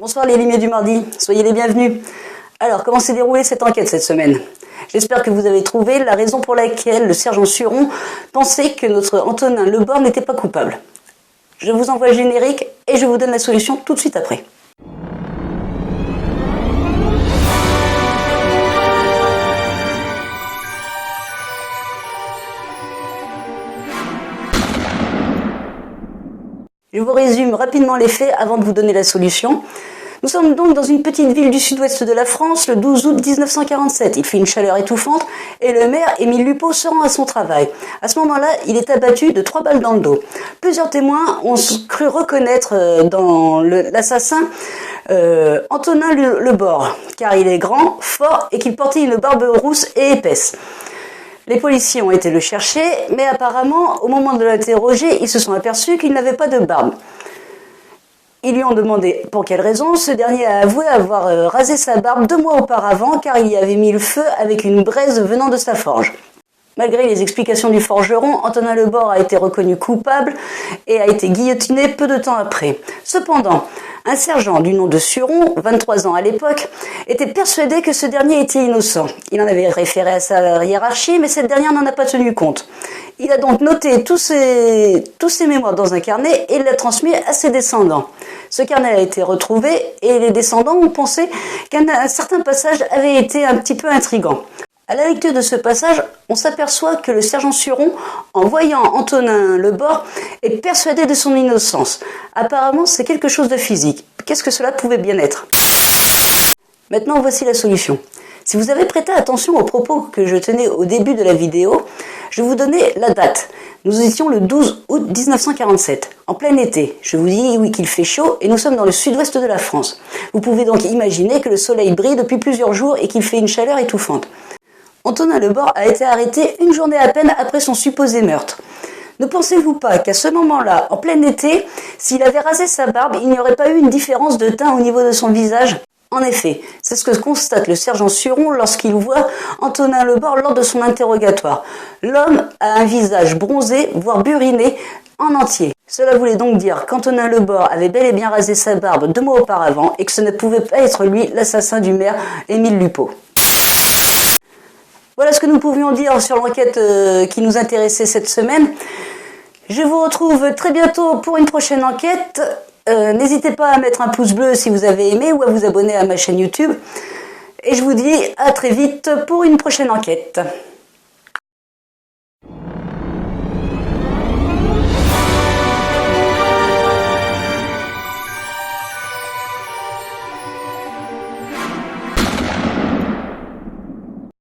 Bonsoir les limiers du mardi, soyez les bienvenus. Alors, comment s'est déroulée cette enquête cette semaine? J'espère que vous avez trouvé la raison pour laquelle le sergent Suron pensait que notre Antonin Lebord n'était pas coupable. Je vous envoie le générique et je vous donne la solution tout de suite après. Je vous résume rapidement les faits avant de vous donner la solution. Nous sommes donc dans une petite ville du sud-ouest de la France le 12 août 1947. Il fait une chaleur étouffante et le maire, Émile Lupeaud, se rend à son travail. À ce moment-là, il est abattu de 3 balles dans le dos. Plusieurs témoins ont cru reconnaître dans l'assassin Antonin Lebord, car il est grand, fort et qu'il portait une barbe rousse et épaisse. Les policiers ont été le chercher, mais apparemment, au moment de l'interroger, ils se sont aperçus qu'il n'avait pas de barbe. Ils lui ont demandé pour quelle raison. Ce dernier a avoué avoir rasé sa barbe 2 mois auparavant, car il y avait mis le feu avec une braise venant de sa forge. Malgré les explications du forgeron, Antonin Lebord a été reconnu coupable et a été guillotiné peu de temps après. Cependant, un sergent du nom de Suron, 23 ans à l'époque, était persuadé que ce dernier était innocent. Il en avait référé à sa hiérarchie, mais cette dernière n'en a pas tenu compte. Il a donc noté tous ses mémoires dans un carnet et l'a transmis à ses descendants. Ce carnet a été retrouvé et les descendants ont pensé qu'un certain passage avait été un petit peu intrigant. À la lecture de ce passage, on s'aperçoit que le sergent Suron, en voyant Antonin Lebord, est persuadé de son innocence. Apparemment, c'est quelque chose de physique. Qu'est-ce que cela pouvait bien être? Maintenant, voici la solution. Si vous avez prêté attention aux propos que je tenais au début de la vidéo, je vous donnais la date. Nous étions le 12 août 1947, en plein été. Je vous dis oui qu'il fait chaud et nous sommes dans le sud-ouest de la France. Vous pouvez donc imaginer que le soleil brille depuis plusieurs jours et qu'il fait une chaleur étouffante. Antonin Lebord a été arrêté une journée à peine après son supposé meurtre. Ne pensez-vous pas qu'à ce moment-là, en plein été, s'il avait rasé sa barbe, il n'y aurait pas eu une différence de teint au niveau de son visage? En effet, c'est ce que constate le sergent Suron lorsqu'il voit Antonin Lebord lors de son interrogatoire. L'homme a un visage bronzé, voire buriné, en entier. Cela voulait donc dire qu'Antonin Lebord avait bel et bien rasé sa barbe 2 mois auparavant et que ce ne pouvait pas être lui l'assassin du maire Émile Lupeaud. Voilà ce que nous pouvions dire sur l'enquête qui nous intéressait cette semaine. Je vous retrouve très bientôt pour une prochaine enquête. N'hésitez pas à mettre un pouce bleu si vous avez aimé ou à vous abonner à ma chaîne YouTube. Et je vous dis à très vite pour une prochaine enquête.